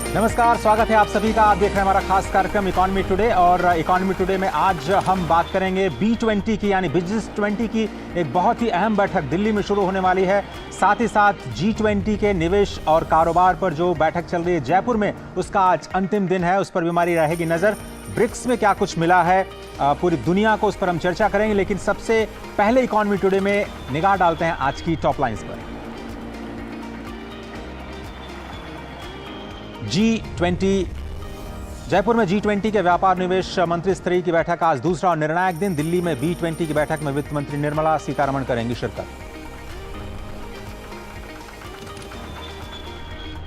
नमस्कार, स्वागत है आप सभी का। आप देख रहे हैं हमारा खास कार्यक्रम इकोनॉमी टुडे। और इकोनॉमी टुडे में आज हम बात करेंगे B20 की, यानी बिजनेस 20 की एक बहुत ही अहम बैठक दिल्ली में शुरू होने वाली है। साथ ही साथ G20 के निवेश और कारोबार पर जो बैठक चल रही है जयपुर में, उसका आज अंतिम दिन है। उस पर भी हमारी रहेगी नजर। ब्रिक्स में क्या कुछ मिला है पूरी दुनिया को, उस पर हम चर्चा करेंगे। लेकिन सबसे पहले इकोनॉमी टुडे में निगाह डालते हैं आज की टॉप लाइन्स पर। G20 जयपुर में G20 के व्यापार निवेश मंत्री स्तरीय की बैठक आज दूसरा और निर्णायक दिन। दिल्ली में B20 की बैठक में वित्त मंत्री निर्मला सीतारमण करेंगी शिरकत।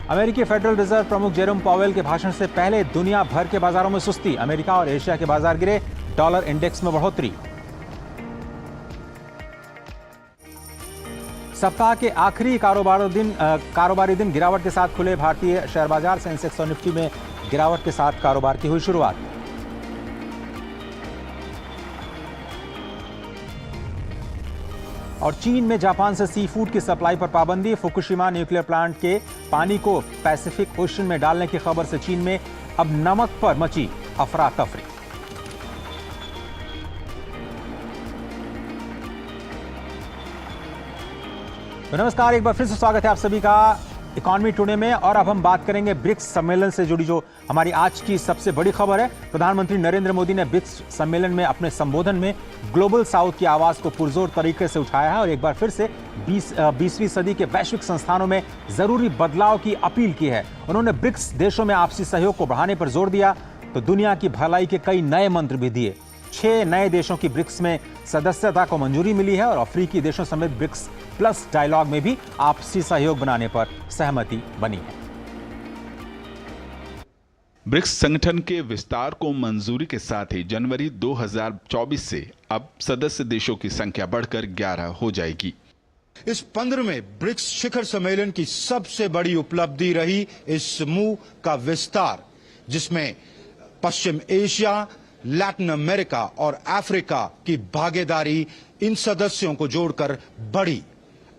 अमेरिकी फेडरल रिजर्व प्रमुख जेरोम पावेल के भाषण से पहले दुनिया भर के बाजारों में सुस्ती। अमेरिका और एशिया के बाजार गिरे, डॉलर इंडेक्स में बढ़ोतरी। सप्ताह के आखिरी कारोबारी दिन गिरावट के साथ खुले भारतीय शेयर बाजार। सेंसेक्स और निफ्टी में गिरावट के साथ कारोबार की हुई शुरुआत। और चीन में जापान से सी फूड की सप्लाई पर पाबंदी। फुकुशिमा न्यूक्लियर प्लांट के पानी को पैसिफिक ओशन में डालने की खबर से चीन में अब नमक पर मची अफरा तफरी। तो नमस्कार, एक बार फिर से स्वागत है आप सभी का इकोनॉमी टुडे में। और अब हम बात करेंगे ब्रिक्स सम्मेलन से जुड़ी जो हमारी आज की सबसे बड़ी खबर है। प्रधानमंत्री नरेंद्र मोदी ने ब्रिक्स सम्मेलन में अपने संबोधन में ग्लोबल साउथ की आवाज को पुरजोर तरीके से उठाया है और एक बार फिर से 20वीं सदी के वैश्विक संस्थानों में जरूरी बदलाव की अपील की है। उन्होंने ब्रिक्स देशों में आपसी सहयोग को बढ़ाने पर जोर दिया तो दुनिया की भलाई के कई नए मंत्र भी दिए। 6 नए देशों की ब्रिक्स में सदस्यता को मंजूरी मिली है और अफ्रीकी देशों समेत ब्रिक्स प्लस डायलॉग में भी आपसी सहयोग बनाने पर सहमति बनी है। ब्रिक्स संगठन के विस्तार को मंजूरी के साथ ही जनवरी 2024 से अब सदस्य देशों की संख्या बढ़कर 11 हो जाएगी। इस 15वें ब्रिक्स शिखर सम्मेलन की सबसे बड़ी उपलब्धि रही इस समूह का विस्तार, जिसमें पश्चिम एशिया, लैटिन अमेरिका और अफ्रीका की भागीदारी इन सदस्यों को जोड़कर बढ़ी।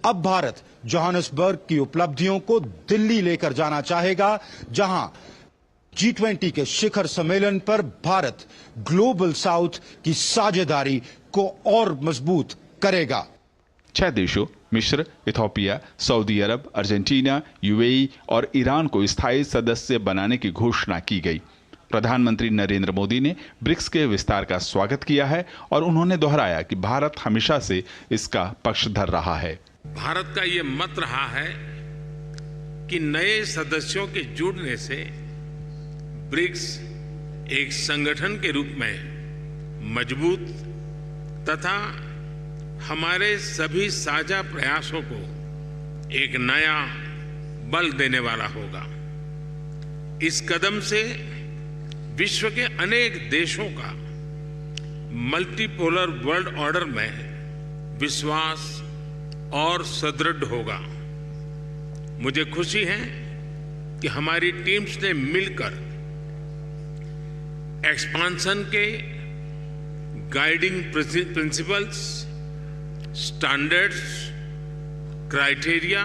अब भारत जोहानिसबर्ग की उपलब्धियों को दिल्ली लेकर जाना चाहेगा, जहां G20 के शिखर सम्मेलन पर भारत ग्लोबल साउथ की साझेदारी को और मजबूत करेगा। 6 देशों मिस्र, इथोपिया, सऊदी अरब, अर्जेंटीना, यूएई और ईरान को स्थायी सदस्य बनाने की घोषणा की गई। प्रधानमंत्री नरेंद्र मोदी ने ब्रिक्स के विस्तार का स्वागत किया है और उन्होंने दोहराया कि भारत हमेशा से इसका पक्षधर रहा है। भारत का ये मत रहा है कि नए सदस्यों के जुड़ने से ब्रिक्स एक संगठन के रूप में मजबूत तथा हमारे सभी साझा प्रयासों को एक नया बल देने वाला होगा। इस कदम से विश्व के अनेक देशों का मल्टीपोलर वर्ल्ड ऑर्डर में विश्वास और सुदृढ़ होगा। मुझे खुशी है कि हमारी टीम्स ने मिलकर एक्सपांशन के गाइडिंग प्रिंसिपल्स, स्टैंडर्ड्स, क्राइटेरिया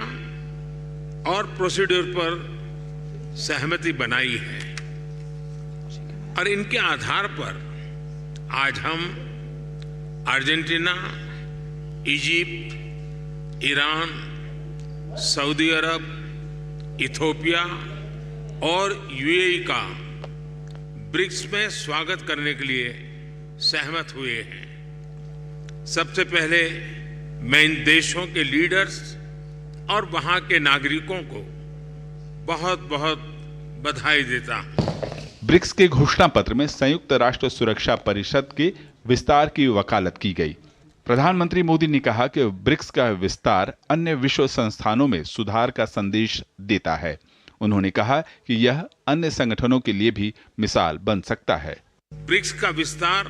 और प्रोसीड्यूर पर सहमति बनाई है और इनके आधार पर आज हम अर्जेंटीना, इजिप्ट, ईरान, सऊदी अरब, इथोपिया और यूएई का ब्रिक्स में स्वागत करने के लिए सहमत हुए हैं। सबसे पहले मैं इन देशों के लीडर्स और वहां के नागरिकों को बहुत बहुत बधाई देता हूं। ब्रिक्स के घोषणा पत्र में संयुक्त राष्ट्र सुरक्षा परिषद के विस्तार की वकालत की गई। प्रधानमंत्री मोदी ने कहा कि ब्रिक्स का विस्तार अन्य विश्व संस्थानों में सुधार का संदेश देता है। उन्होंने कहा कि यह अन्य संगठनों के लिए भी मिसाल बन सकता है। ब्रिक्स का विस्तार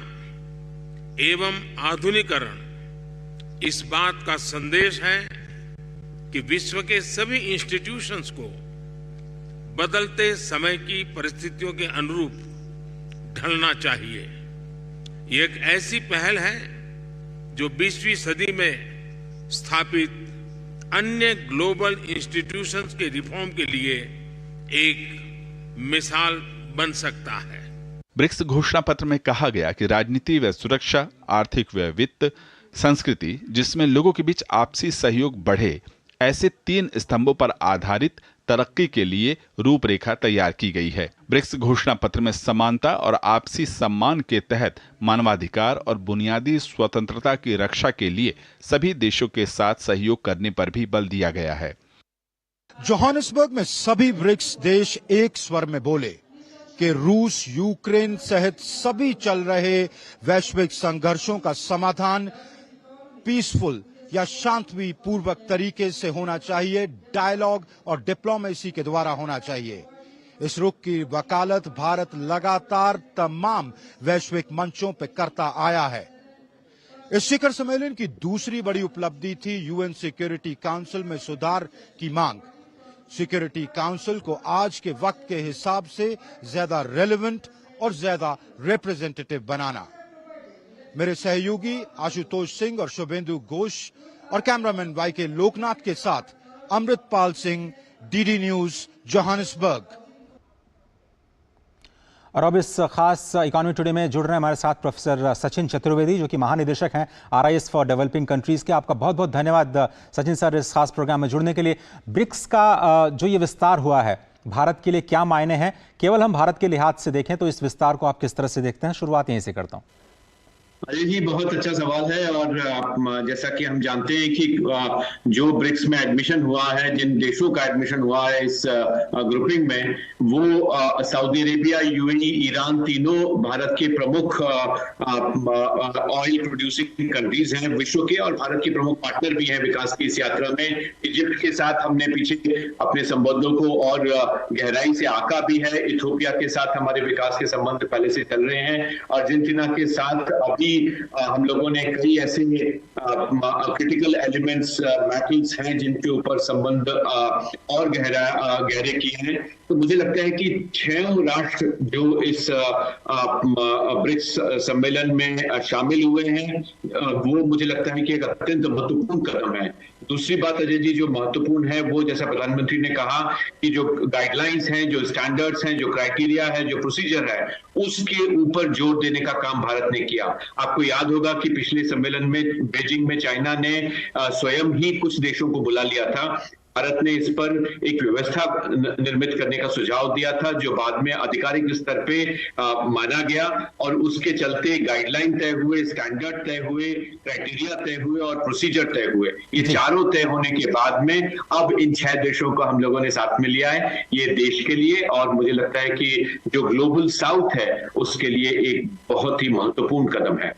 एवं आधुनिकीकरण इस बात का संदेश है कि विश्व के सभी इंस्टीट्यूशंस को बदलते समय की परिस्थितियों के अनुरूप ढलना चाहिए। ये एक ऐसी पहल है जो 20वीं सदी में स्थापित अन्य ग्लोबल इंस्टीट्यूशंस के रिफॉर्म के लिए एक मिसाल बन सकता है। ब्रिक्स घोषणा पत्र में कहा गया कि राजनीति व सुरक्षा, आर्थिक व वित्त, संस्कृति, जिसमें लोगों के बीच आपसी सहयोग बढ़े, ऐसे 3 स्तंभों पर आधारित तरक्की के लिए रूपरेखा तैयार की गई है। ब्रिक्स घोषणा पत्र में समानता और आपसी सम्मान के तहत मानवाधिकार और बुनियादी स्वतंत्रता की रक्षा के लिए सभी देशों के साथ सहयोग करने पर भी बल दिया गया है। जोहानिसबर्ग में सभी ब्रिक्स देश एक स्वर में बोले कि रूस, यूक्रेन सहित सभी चल रहे वैश्विक संघर्षों का समाधान पीसफुल या शांति पूर्वक तरीके से होना चाहिए, डायलॉग और डिप्लोमेसी के द्वारा होना चाहिए। इस रुख की वकालत भारत लगातार तमाम वैश्विक मंचों पर करता आया है। इस शिखर सम्मेलन की दूसरी बड़ी उपलब्धि थी यूएन सिक्योरिटी काउंसिल में सुधार की मांग। सिक्योरिटी काउंसिल को आज के वक्त के हिसाब से ज्यादा रेलेवेंट और ज्यादा रिप्रेजेंटेटिव बनाना। मेरे सहयोगी आशुतोष सिंह और शुभेंदु घोष और कैमरामैन वाई के लोकनाथ के साथ Amritpal Singh, DD news, Johannesburg. और अब इस खास इकोनॉमी टुडे में जुड़ रहे हैं हमारे साथ प्रोफेसर सचिन चतुर्वेदी, जो कि महानिदेशक हैं RIS फॉर डेवलपिंग कंट्रीज के। आपका बहुत बहुत धन्यवाद सचिन सर इस खास प्रोग्राम में जुड़ने के लिए। ब्रिक्स का जो ये विस्तार हुआ है, भारत के लिए क्या मायने हैं? केवल हम भारत के लिहाज से देखें तो इस विस्तार को आप किस तरह से देखते हैं? शुरुआत यहीं से करता हूँ। अजय जी, बहुत अच्छा सवाल है। और जैसा कि हम जानते हैं कि जो ब्रिक्स में एडमिशन हुआ है, जिन देशों का एडमिशन हुआ है इस ग्रुपिंग में, वो सऊदी अरेबिया, UAE, ईरान, तीनों भारत के प्रमुख ऑयल प्रोड्यूसिंग कंट्रीज हैं विश्व के, और भारत के प्रमुख पार्टनर भी हैं विकास की इस यात्रा में। इजिप्ट के साथ हमने पीछे अपने संबंधों को और गहराई से आंका भी है। इथियोपिया के साथ हमारे विकास के संबंध पहले से चल रहे हैं। अर्जेंटीना के साथ अभी हम लोगों ने कई ऐसे क्रिटिकल एलिमेंट्स, मेटल्स हैं जिनके ऊपर संबंध और गहरे किए हैं। तो मुझे लगता है कि 6 राष्ट्र जो इस ब्रिक्स सम्मेलन में शामिल हुए हैं, वो मुझे लगता है कि एक अत्यंत महत्वपूर्ण कदम है। दूसरी बात अजय जी जो महत्वपूर्ण है, वो जैसा प्रधानमंत्री ने कहा कि जो गाइडलाइंस हैं, जो स्टैंडर्ड्स हैं, जो क्राइटेरिया है, जो प्रोसीजर है, उसके ऊपर जोर देने का काम भारत ने किया। आपको याद होगा कि पिछले सम्मेलन में बीजिंग में चाइना ने स्वयं ही कुछ देशों को बुला लिया था। भारत ने इस पर एक व्यवस्था निर्मित करने का सुझाव दिया था, जो बाद में आधिकारिक स्तर पे माना गया, और उसके चलते गाइडलाइन तय हुए, स्टैंडर्ड तय हुए, क्राइटेरिया तय हुए और प्रोसीजर तय हुए। ये चारों तय होने के बाद में अब इन 6 देशों को हम लोगों ने साथ में लिया है, ये देश के लिए, और मुझे लगता है कि जो ग्लोबल साउथ है उसके लिए एक बहुत ही महत्वपूर्ण कदम है।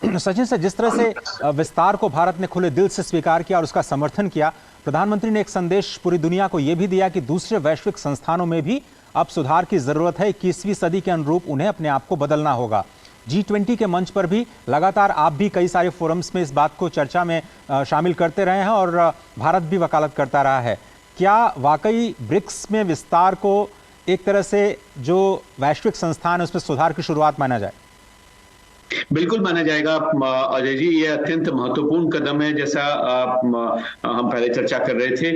सचिन से, जिस तरह से विस्तार को भारत ने खुले दिल से स्वीकार किया और उसका समर्थन किया, प्रधानमंत्री ने एक संदेश पूरी दुनिया को यह भी दिया कि दूसरे वैश्विक संस्थानों में भी अब सुधार की जरूरत है। 21वीं सदी के अनुरूप उन्हें अपने आप को बदलना होगा। G20 के मंच पर भी लगातार आप भी कई सारे फोरम्स में इस बात को चर्चा में शामिल करते रहे हैं और भारत भी वकालत करता रहा है। क्या वाकई ब्रिक्स में विस्तार को एक तरह से जो वैश्विक संस्थान है उसमें सुधार की शुरुआत माना जाए? बिल्कुल माना जाएगा अजय जी, ये अत्यंत महत्वपूर्ण कदम है। जैसा हम पहले चर्चा कर रहे थे,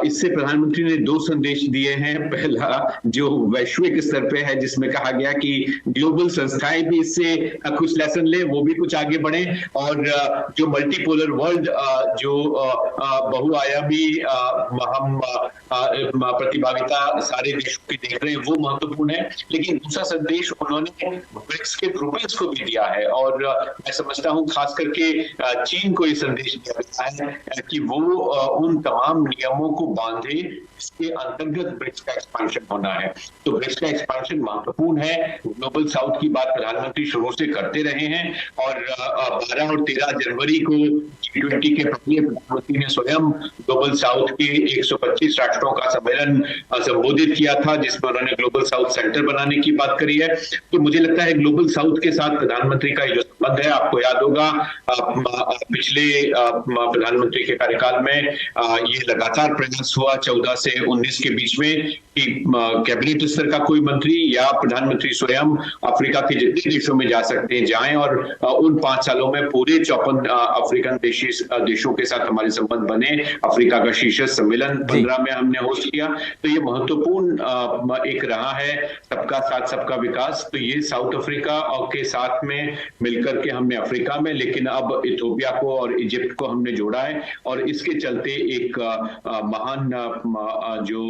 इससे प्रधानमंत्री ने 2 संदेश दिए हैं। पहला जो वैश्विक स्तर पे है, जिसमें कहा गया कि ग्लोबल संस्थाएं भी इससे कुछ लेसन ले, वो भी कुछ आगे बढ़े, और जो मल्टीपोलर वर्ल्ड, जो बहुआयामी हम प्रतिभागिता सारे देशों की देख रहे हैं, वो महत्वपूर्ण है। लेकिन दूसरा संदेश उन्होंने ब्रिक्स के ग्रुपिंग्स को भी दिया है, और मैं समझता हूं खास करके चीन को ये संदेश दिया गया है कि वो उन तमाम नियमों को बांधे इसके अंतर्गत ब्रिक्स का एक्सपेंशन होना है। तो ब्रिक्स का एक्सपेंशन महत्वपूर्ण है। ग्लोबल साउथ की बात प्रधानमंत्री शुरू से करते रहे हैं, और 12 और 13 जनवरी को G20 के पहले प्रधानमंत्री ने स्वयं ग्लोबल साउथ के 125 राष्ट्रों का सम्मेलन संबोधित किया था, जिसमें उन्होंने ग्लोबल साउथ सेंटर बनाने की बात करी है। तो मुझे लगता है ग्लोबल साउथ के साथ प्रधानमंत्री का का जो संबंध है, आपको याद होगा पिछले प्रधानमंत्री के कार्यकाल में ये लगातार प्रयास हुआ 14 से 19 के बीच में कि कैबिनेट स्तर का कोई मंत्री या प्रधानमंत्री स्वयं अफ्रीका के जितने देशों में जा सकते हैं जाएं और उन 5 सालों में पूरे 54 अफ्रीकन देशों के साथ हमारे संबंध बने। अफ्रीका का शीर्ष सम्मेलन 15 में हमने होस्ट किया। तो ये महत्वपूर्ण एक रहा है सबका साथ सबका विकास। तो ये साउथ अफ्रीका और के साथ में मिलकर के हमने अफ्रीका में, लेकिन अब इथियोपिया को और इजिप्ट को हमने जोड़ा है और इसके चलते एक महान जो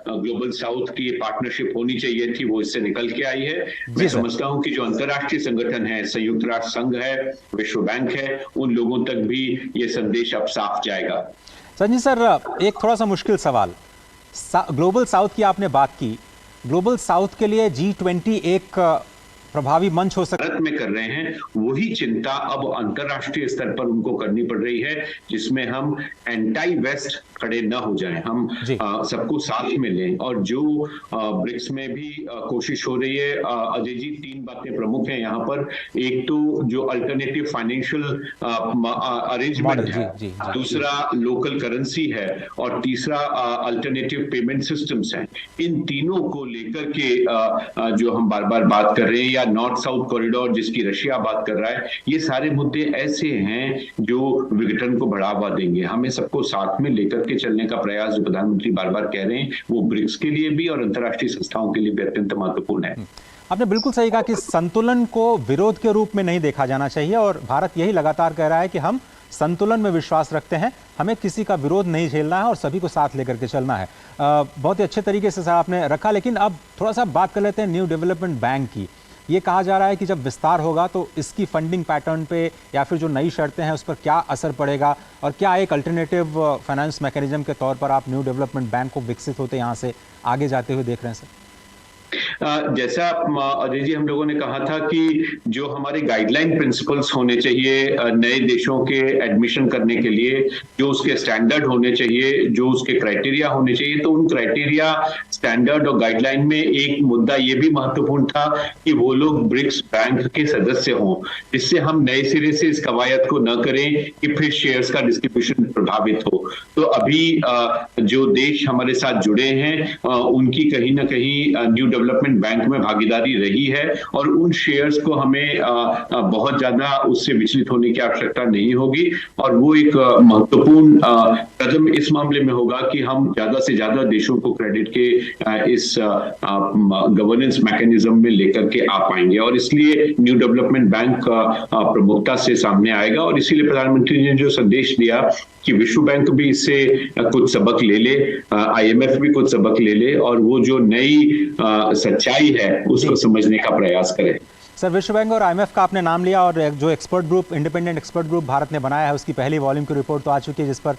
ग्लोबल साउथ की पार्टनरशिप होनी चाहिए थी वो इससे निकल के आई है। मैं समझता हूं कि जो अंतर्राष्ट्रीय संगठन है, संयुक्त राष्ट्र संघ है, विश्व बैंक है, उन लोगों तक भी ये संदेश अब साफ जाएगा। संजय सर, एक थोड़ा सा मुश्किल सवाल, ग्लोबल साउथ की आपने बात की, ग्लोबल साउथ के लिए G20 एक प्रभावी मंच हो सकता है? भारत में कर रहे हैं वही चिंता अब अंतर्राष्ट्रीय स्तर पर उनको करनी पड़ रही है, जिसमें हम एंटी वेस्ट खड़े न हो जाएं, हम सबको साथ में लें। और जो ब्रिक्स में भी कोशिश हो रही है, अजय जी 3 बातें प्रमुख हैं यहाँ पर। एक तो जो अल्टरनेटिव फाइनेंशियल अरेंजमेंट है, दूसरा लोकल करेंसी है और तीसरा अल्टरनेटिव पेमेंट सिस्टम्स हैं। इन तीनों को लेकर के जो हम बार बार बात कर रहे हैं, या नॉर्थ साउथ कॉरिडोर जिसकी रशिया बात कर रहा है, ये सारे मुद्दे ऐसे हैं जो विघटन को बढ़ावा देंगे। हमें सबको साथ में लेकर के चलने का प्रयास जो प्रधानमंत्री बार बार कह रहे हैं वो ब्रिक्स के लिए भी और अंतर्राष्ट्रीय संस्थाओं के लिए भी अत्यंत महत्वपूर्ण है। आपने बिल्कुल सही कहा कि संतुलन को विरोध के रूप में नहीं देखा जाना चाहिए और भारत यही लगातार कह रहा है कि हम संतुलन में विश्वास रखते हैं, हमें किसी का विरोध नहीं झेलना है और सभी को साथ लेकर के चलना है। बहुत ही अच्छे तरीके से आपने रखा। लेकिन अब थोड़ा सा बात कर लेते हैं न्यू डेवलपमेंट बैंक की। ये कहा जा रहा है कि जब विस्तार होगा तो इसकी फंडिंग पैटर्न पे या फिर जो नई शर्तें हैं उस पर क्या असर पड़ेगा, और क्या एक अल्टरनेटिव फाइनेंस मैकेनिज्म के तौर पर आप न्यू डेवलपमेंट बैंक को विकसित होते यहाँ से आगे जाते हुए देख रहे हैं सर? जैसा अजय जी हम लोगों ने कहा था कि जो हमारे गाइडलाइन प्रिंसिपल्स होने चाहिए नए देशों के एडमिशन करने के लिए, जो उसके स्टैंडर्ड होने चाहिए, जो उसके क्राइटेरिया होने चाहिए, तो उन क्राइटेरिया, स्टैंडर्ड और गाइडलाइन में एक मुद्दा ये भी महत्वपूर्ण था कि वो लोग ब्रिक्स बैंक के सदस्य हों, जिससे हम नए सिरे से इस कवायद को न करें कि फिर शेयर्स का डिस्ट्रीब्यूशन प्रभावित हो। तो अभी जो देश हमारे साथ जुड़े हैं उनकी कहीं ना कहीं न्यू डेवलपमेंट बैंक में भागीदारी रही है और उन शेयर्स को हमें बहुत ज्यादा उससे विचलित होने की आवश्यकता नहीं होगी। और वो एक महत्वपूर्ण कदम इस मामले में होगा कि हम ज्यादा से ज्यादा देशों को क्रेडिट के इस गवर्नेंस मैकेनिज्म में लेकर के आ पाएंगे और इसलिए न्यू डेवलपमेंट बैंक प्रमुखता से सामने आएगा। और इसीलिए प्रधानमंत्री ने जो संदेश दिया कि विश्व बैंक भी इससे कुछ सबक ले ले, IMF भी कुछ सबक ले ले और वो जो नई सच्चाई है उसको समझने का प्रयास करे। सर, विश्व बैंक और IMF का आपने नाम लिया और जो expert group, independent expert group Bharat ने बनाया है, उसकी पहली वॉल्यूम की रिपोर्ट तो आ चुकी है जिस पर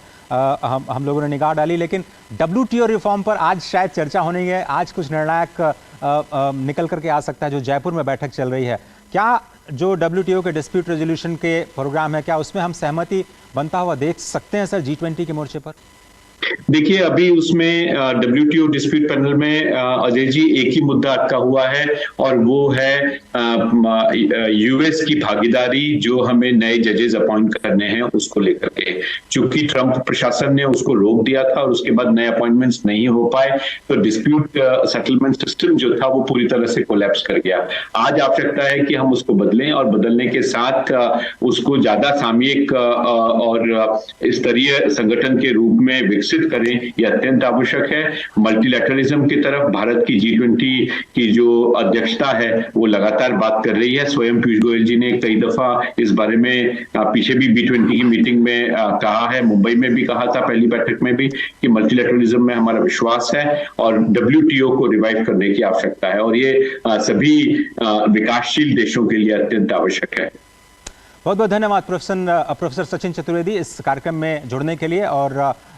हम लोगों ने निगाह डाली। लेकिन WTO रिफॉर्म पर आज शायद चर्चा होनी है, आज कुछ निर्णायक निकल करके आ सकता है। जो जयपुर में बैठक चल रही है, क्या जो WTO के डिस्प्यूट रेजोल्यूशन के प्रोग्राम है, क्या उसमें हम सहमति बनता हुआ देख सकते हैं सर G20 के मोर्चे पर? देखिए, अभी उसमें WTO डिस्प्यूट पैनल में अजय जी एक ही मुद्दा अटका हुआ है और वो है US की भागीदारी, जो हमें नए जजेस अपॉइंट करने हैं उसको लेकर के। चूंकि ट्रंप प्रशासन ने उसको रोक दिया था और उसके बाद नए अपॉइंटमेंट्स नहीं हो पाए, तो डिस्प्यूट सेटलमेंट सिस्टम जो था वो पूरी तरह से कोलैप्स कर गया। आज आवश्यकता है कि हम उसको बदलें और बदलने के साथ उसको ज्यादा सामयिक और स्तरीय संगठन के रूप में विकसित करें, यह अत्यंत आवश्यक है। मल्टीलैटरलिज्म की तरफ भारत की G20 की जो अध्यक्षता है वो लगातार बात कर रही है। स्वयं पीयूष गोयल जी ने कई दफा इस बारे में पीछे भी B20 की मीटिंग में कहा है, मुंबई में भी कहा था पहली बैठक में भी, कि मल्टीलैटरलिज्म में हमारा विश्वास है और WTO को रिवाइव करने की आवश्यकता है और ये सभी विकासशील देशों के लिए अत्यंत आवश्यक है। बहुत बहुत धन्यवाद प्रोफेसर सचिन चतुर्वेदी इस कार्यक्रम में जुड़ने के लिए और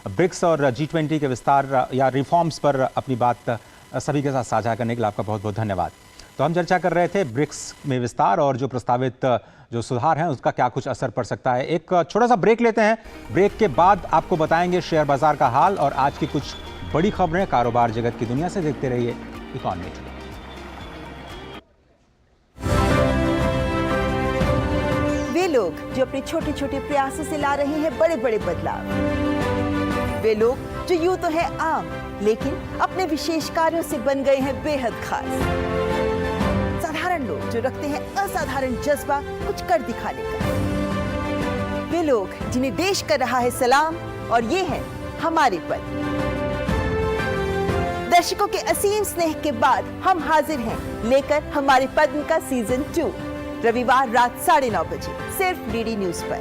ब्रिक्स और G20 के विस्तार या रिफॉर्म्स पर अपनी बात सभी के साथ साझा करने के लिए आपका बहुत बहुत धन्यवाद। तो हम चर्चा कर रहे थे ब्रिक्स में विस्तार और जो प्रस्तावित जो सुधार हैं उसका क्या कुछ असर पड़ सकता है। एक छोटा सा ब्रेक लेते हैं, ब्रेक के बाद आपको बताएंगे शेयर बाजार का हाल और आज की कुछ बड़ी खबरें कारोबार जगत की दुनिया से। देखते रहिए इकॉनमी। लोग जो अपने छोटे छोटे प्रयासों से ला रहे हैं बड़े बड़े बदलाव, वे लोग जो यूं तो है आम लेकिन अपने विशेष कार्यों से बन गए हैं बेहद खास, साधारण लोग जो रखते हैं असाधारण जज्बा कुछ कर दिखाने का, वे लोग जिन्हें देश कर रहा है सलाम और ये है हमारे पद्म। दर्शकों के असीम स्नेह के बाद हम हाजिर हैं लेकर हमारे पद्म का सीजन 2 रविवार रात 9:30 बजे सिर्फ डीडी न्यूज पर।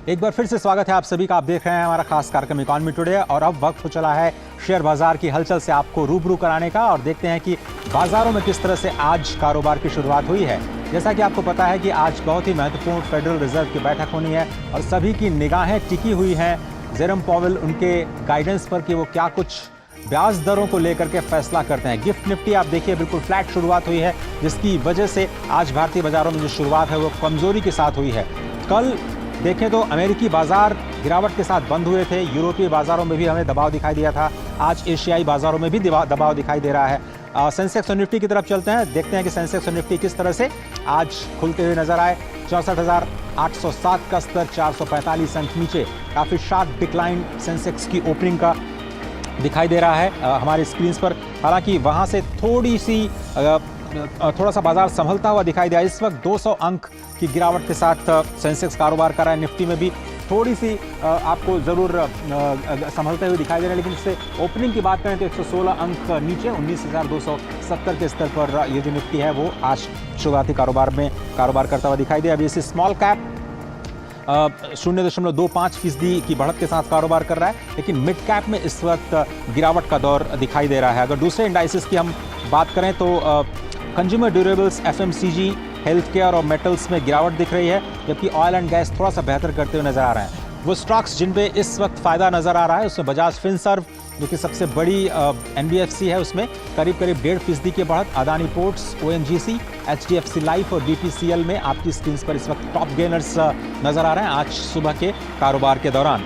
एक बार फिर से स्वागत है आप सभी का। आप देख रहे हैं हमारा खास कार्यक्रम इकॉनमी टुडे और अब वक्त हो चला है शेयर बाजार की हलचल से आपको रूबरू कराने का और देखते हैं कि बाजारों में किस तरह से आज कारोबार की शुरुआत हुई है। जैसा कि आपको पता है कि आज बहुत ही महत्वपूर्ण फेडरल रिजर्व की बैठक होनी है और सभी की निगाहें टिकी हुई हैं जेरम पॉवेल उनके गाइडेंस पर कि वो क्या कुछ ब्याज दरों को लेकर के फैसला करते हैं। गिफ्ट निफ्टी आप देखिए बिल्कुल फ्लैट शुरुआत हुई है, जिसकी वजह से आज भारतीय बाजारों में जो शुरुआत है वो कमजोरी के साथ हुई है। कल देखें तो अमेरिकी बाजार गिरावट के साथ बंद हुए थे, यूरोपीय बाजारों में भी हमें दबाव दिखाई दिया था, आज एशियाई बाजारों में भी दबाव दिखाई दे रहा है। सेंसेक्स और निफ्टी की तरफ चलते हैं, देखते हैं कि सेंसेक्स और निफ्टी किस तरह से आज खुलते हुए नजर आए। 64,807 का स्तर 445 अंक नीचे, काफी शार्प डिक्लाइन सेंसेक्स की ओपनिंग का दिखाई दे रहा है हमारे स्क्रीन पर। हालांकि वहां से थोड़ा सा बाजार संभलता हुआ दिखाई दिया। इस वक्त 200 अंक की गिरावट के साथ सेंसेक्स कारोबार कर रहा है। निफ्टी में भी थोड़ी सी आपको जरूर संभलते हुए दिखाई दे रहा है, लेकिन इससे ओपनिंग की बात करें तो 116 अंक नीचे 19,270 के स्तर पर ये जो निफ्टी है वो आज शुरुआती कारोबार में कारोबार करता हुआ दिखाई दिया। अभी इसे स्मॉल कैप 0.25% की बढ़त के साथ कारोबार कर रहा है, लेकिन मिड कैप में इस वक्त गिरावट का दौर दिखाई दे रहा है। अगर दूसरे इंडाइसेस की हम बात करें तो consumer durables, FMCG, health care और मेटल्स में गिरावट दिख रही है, जबकि ऑयल एंड गैस थोड़ा सा बेहतर करते हुए नजर आ रहे हैं। वो स्टॉक्स जिन पे इस वक्त फायदा नजर आ रहा है उसमें बजाज फिनसर्व जो कि सबसे बड़ी एनबीएफसी है, उसमें करीब 1.5% की बढ़त। Adani ports, ONGC, HDFC life और बीपीसीएल में आपकी स्क्रीन पर इस वक्त टॉप गेनर्स नजर आ रहे हैं आज सुबह के कारोबार के दौरान।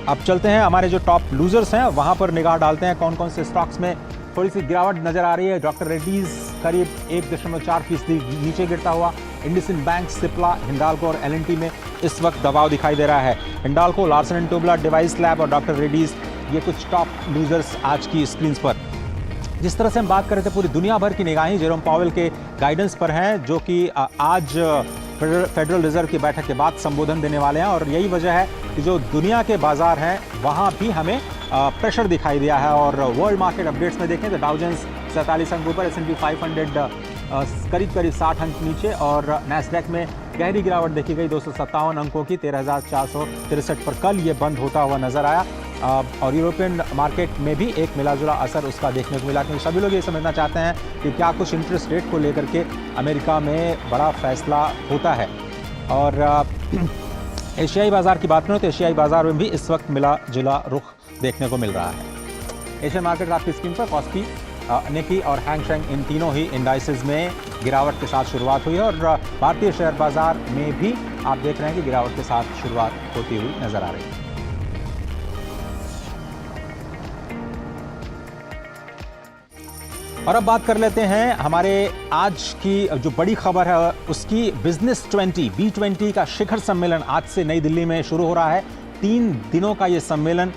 अब चलते हैं हमारे जो टॉप लूजर्स हैं वहां पर निगाह डालते हैं कौन कौन से स्टॉक्स में थोड़ी सी गिरावट नजर आ रही है। डॉक्टर रेड्डीज करीब 1.4% नीचे गिरता हुआ। इंडसइंड बैंक, सिप्ला, हिंडाल्को और एलएनटी में इस वक्त दबाव दिखाई दे रहा है। हिंडाल्को, लार्सन एंड टोब्रा, डिवाइस लैब और डॉक्टर रेड्डीज ये कुछ टॉप लूजर्स आज की स्क्रीन पर। जिस तरह से हम बात कर रहे थे, पूरी दुनिया भर की निगाहें जेरोम पॉवेल के गाइडेंस पर हैं, जो कि आज फेडरल रिजर्व की बैठक के बाद संबोधन देने वाले हैं। और यही वजह है कि जो दुनिया के बाजार हैं वहां भी हमें प्रेशर दिखाई दिया है। और वर्ल्ड मार्केट अपडेट्स में देखें तो डाउ जोन्स 47 अंक ऊपर, S&P 500 करीब 60 अंक नीचे और नैस्डैक में गहरी गिरावट देखी गई 257 अंकों की 13,463 पर कल ये बंद होता हुआ नजर आया। और यूरोपियन मार्केट में भी एक मिलाजुला असर उसका देखने को मिला, क्योंकि सभी लोग ये समझना चाहते हैं कि क्या कुछ इंटरेस्ट रेट को लेकर के अमेरिका में बड़ा फैसला होता है। और एशियाई बाजार की बात करें तो एशियाई बाजार में भी इस वक्त मिला जुला रुख देखने को मिल रहा है। एशियन मार्केट आपकी स्क्रीन पर कॉस्पी, निकी और हैंगसेंग इन तीनों ही इंडाइसेस में गिरावट के साथ शुरुआत हुई है और भारतीय शेयर बाजार में भी आप देख रहे हैं कि गिरावट के साथ शुरुआत होती हुई नजर आ रही है। और अब बात कर लेते हैं हमारे आज की जो बड़ी खबर है उसकी। बिजनेस 20 B20 का शिखर सम्मेलन आज से नई दिल्ली में शुरू हो रहा है। 3 दिनों का ये सम्मेलन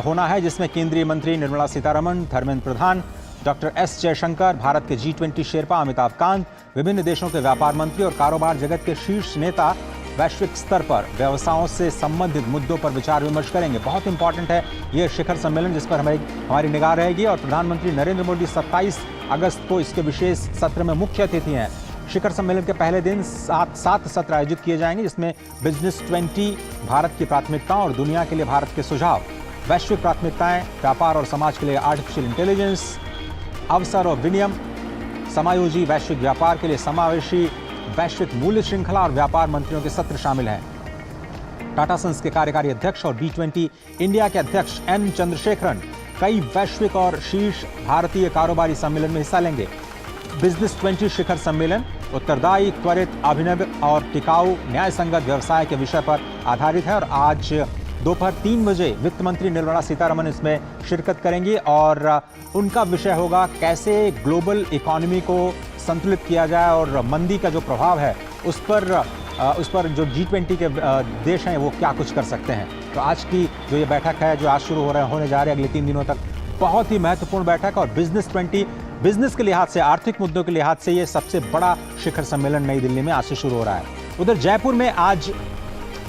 होना है, जिसमें केंद्रीय मंत्री निर्मला सीतारमण, धर्मेंद्र प्रधान, डॉक्टर एस जयशंकर, भारत के G20 शेरपा अमिताभ कांत, विभिन्न देशों के व्यापार मंत्री और कारोबार जगत के शीर्ष नेता वैश्विक स्तर पर व्यवसायों से संबंधित मुद्दों पर विचार विमर्श करेंगे। बहुत इंपॉर्टेंट है ये शिखर सम्मेलन, जिस पर हमारी निगाह रहेगी। और प्रधानमंत्री नरेंद्र मोदी 27 अगस्त को इसके विशेष सत्र में मुख्य अतिथि हैं। शिखर सम्मेलन के पहले दिन 7 सत्र आयोजित किए जाएंगे, जिसमें बिजनेस 20, भारत की प्राथमिकताओं और दुनिया के लिए भारत के सुझाव, वैश्विक प्राथमिकताएं, व्यापार और समाज के लिए आर्टिफिशियल इंटेलिजेंस, अवसर और विनियम, समायोजी वैश्विक व्यापार के लिए समावेशी वैश्विक मूल्य श्रृंखला और व्यापार मंत्रियों के सत्र शामिल हैं। टाटा सन्स के कार्यकारी अध्यक्ष और B20 इंडिया के अध्यक्ष N चंद्रशेखरन कई वैश्विक और शीर्ष भारतीय कारोबारी सम्मेलन में हिस्सा लेंगे। बिजनेस 20 शिखर सम्मेलन उत्तरदायी, त्वरित, अभिनव और टिकाऊ न्याय संगत व्यवसाय के विषय पर आधारित है और आज दोपहर 3 बजे वित्त मंत्री निर्मला सीतारमण इसमें शिरकत करेंगी और उनका विषय होगा कैसे ग्लोबल इकोनॉमी को संतुलित किया जाए और मंदी का जो प्रभाव है उस पर जो G20 के देश हैं वो क्या कुछ कर सकते हैं। तो आज की जो ये बैठक है जो आज शुरू होने जा रही है अगले 3 दिनों तक, बहुत ही महत्वपूर्ण बैठक और बिजनेस के लिहाज से, आर्थिक मुद्दों के लिहाज से ये सबसे बड़ा शिखर सम्मेलन नई दिल्ली में आज से शुरू हो रहा है। उधर जयपुर में आज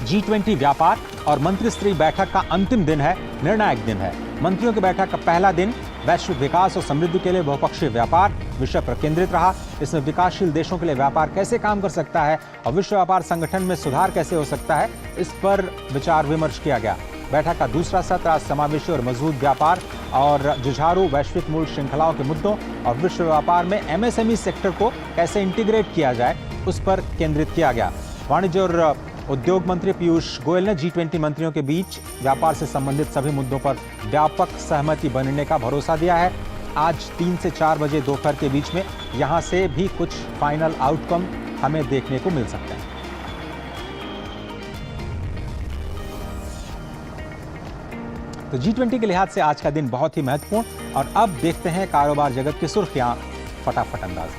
G20 व्यापार और मंत्री स्तरीय बैठक का अंतिम दिन है, निर्णायक दिन है। मंत्रियों की बैठक का पहला दिन वैश्विक विकास और समृद्धि के लिए बहुपक्षीय व्यापार विषय पर केंद्रित रहा। इसमें विकासशील देशों के लिए व्यापार कैसे काम कर सकता है और विश्व व्यापार संगठन में सुधार कैसे हो सकता है, इस पर विचार विमर्श किया गया। बैठक का दूसरा सत्र आज समावेशी और मजबूत व्यापार और जुझारू वैश्विक मूल्य श्रृंखलाओं के मुद्दों और विश्व व्यापार में MSME सेक्टर को कैसे इंटीग्रेट किया जाए उस पर केंद्रित किया गया। वाणिज्य और उद्योग मंत्री पीयूष गोयल ने G20 मंत्रियों के बीच व्यापार से संबंधित सभी मुद्दों पर व्यापक सहमति बनने का भरोसा दिया है। आज 3 से 4 बजे दोपहर के बीच में यहां से भी कुछ फाइनल आउटकम हमें देखने को मिल सकते हैं। तो G20 के लिहाज से आज का दिन बहुत ही महत्वपूर्ण। और अब देखते हैं कारोबार जगत की सुर्खियां फटाफट अंदाज।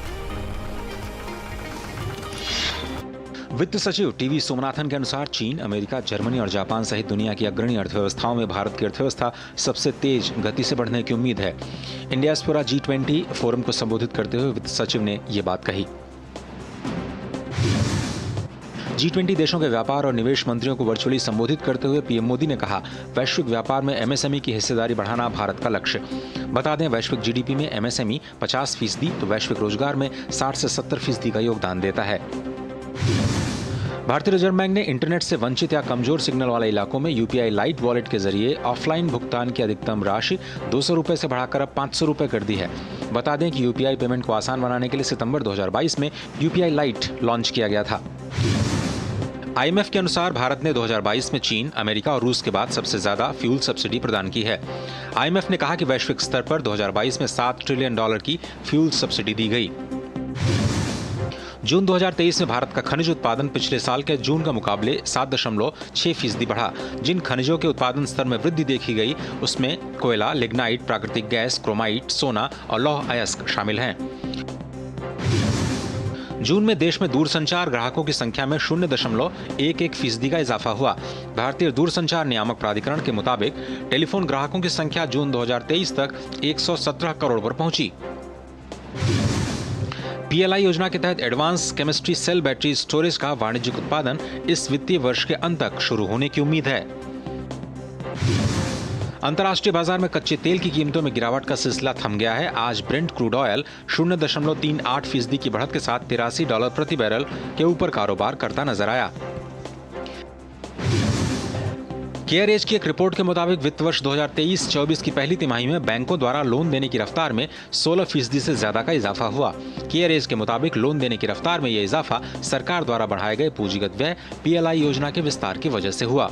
वित्त सचिव टीवी सोमनाथन के अनुसार चीन, अमेरिका, जर्मनी और जापान सहित दुनिया की अग्रणी अर्थव्यवस्थाओं में भारत की अर्थव्यवस्था सबसे तेज गति से बढ़ने की उम्मीद है। इंडियास्पोरा G20 फोरम को संबोधित करते हुए वित्त सचिव ने ये बात कही। G20 देशों के व्यापार और निवेश मंत्रियों को वर्चुअली संबोधित करते हुए पीएम मोदी ने कहा, वैश्विक व्यापार में MSME की हिस्सेदारी बढ़ाना भारत का लक्ष्य। बता दें, वैश्विक GDP में MSME 50% तो वैश्विक रोजगार में 60 से 70% का योगदान देता है। भारतीय रिजर्व बैंक ने इंटरनेट से वंचित या कमजोर सिग्नल वाले इलाकों में UPI लाइट वॉलेट के जरिए ऑफलाइन भुगतान की अधिकतम राशि 200 रुपए से बढ़ाकर अब 500 रुपए कर दी है। बता दें कि UPI पेमेंट को आसान बनाने के लिए सितंबर 2022 में UPI लाइट लॉन्च किया गया था। IMF के अनुसार भारत ने 2022 में चीन, अमेरिका और रूस के बाद सबसे ज्यादा फ्यूल सब्सिडी प्रदान की है। IMF ने कहा कि वैश्विक स्तर पर 2022 में $7 ट्रिलियन की फ्यूल सब्सिडी दी गई। जून 2023 में भारत का खनिज उत्पादन पिछले साल के जून का मुकाबले 7.6% बढ़ा। जिन खनिजों के उत्पादन स्तर में वृद्धि देखी गई उसमें कोयला, लिग्नाइट, प्राकृतिक गैस, क्रोमाइट, सोना और लौह अयस्क शामिल हैं। जून में देश में दूरसंचार ग्राहकों की संख्या में 0.11% का इजाफा हुआ। भारतीय दूरसंचार नियामक प्राधिकरण के मुताबिक टेलीफोन ग्राहकों की संख्या जून 2023 तक 117 करोड़ पर पहुंची। PLI योजना के तहत advance chemistry cell battery storage का वाणिज्यिक उत्पादन इस वित्तीय वर्ष के अंत तक शुरू होने की उम्मीद है। अंतर्राष्ट्रीय बाजार में कच्चे तेल की कीमतों में गिरावट का सिलसिला थम गया है। आज ब्रेंट क्रूड ऑयल 0.38% की बढ़त के साथ $83 प्रति बैरल के ऊपर कारोबार करता नजर आया। केयर एज की एक रिपोर्ट के मुताबिक वित्त वर्ष 2023-24 की पहली तिमाही में बैंकों द्वारा लोन देने की रफ्तार में 16% से ज्यादा का इजाफा हुआ। केयर एज के मुताबिक लोन देने की रफ्तार में यह इजाफा सरकार द्वारा बढ़ाए गए पूंजीगत व्यय PLI योजना के विस्तार की वजह से हुआ।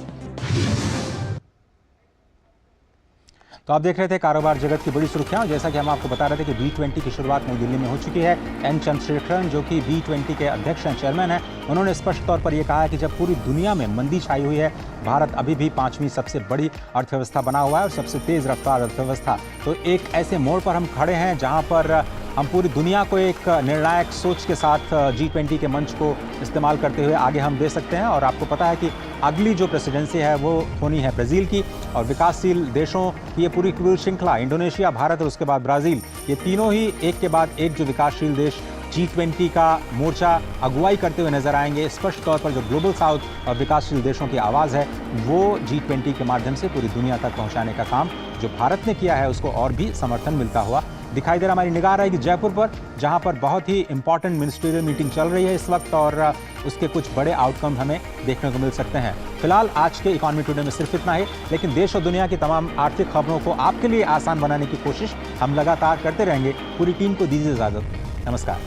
तो आप देख रहे थे कारोबार जगत की बड़ी सुर्खियां। जैसा कि हम आपको बता रहे थे कि B20 की शुरुआत नई दिल्ली में हो चुकी है। N चंद्रशेखरन जो कि B20 के अध्यक्ष हैं, चेयरमैन हैं, उन्होंने स्पष्ट तौर पर यह कहा है कि जब पूरी दुनिया में मंदी छाई हुई है, भारत अभी भी 5वीं सबसे बड़ी अर्थव्यवस्था बना हुआ है और सबसे तेज रफ्तार अर्थव्यवस्था। तो एक ऐसे मोड़ पर हम खड़े हैं जहां पर हम पूरी दुनिया को एक निर्णायक सोच के साथ G20 के मंच को इस्तेमाल करते हुए आगे हम दे सकते हैं। और आपको पता है कि अगली जो प्रेसिडेंसी है वो होनी है ब्राज़ील की, और विकासशील देशों की ये पूरी श्रृंखला, इंडोनेशिया, भारत और उसके बाद ब्राज़ील, ये तीनों ही एक के बाद एक जो विकासशील देश G20 का मोर्चा अगुवाई करते हुए नजर आएंगे। स्पष्ट तौर पर जो ग्लोबल साउथ और विकासशील देशों की आवाज़ है वो G20 के माध्यम से पूरी दुनिया तक पहुंचाने का काम जो भारत ने किया है उसको और भी समर्थन मिलता हुआ दिखाई दे रहा। हमारी निगाह रहेगी जयपुर पर, जहां पर बहुत ही इंपॉर्टेंट मिनिस्ट्रियल मीटिंग चल रही है इस वक्त और उसके कुछ बड़े आउटकम हमें देखने को मिल सकते हैं। फिलहाल आज के इकोनॉमी टुडे में सिर्फ इतना ही, लेकिन देश और दुनिया की तमाम आर्थिक खबरों को आपके लिए आसान बनाने की कोशिश हम लगातार करते रहेंगे। पूरी टीम को दीजिए इजाजत। नमस्कार।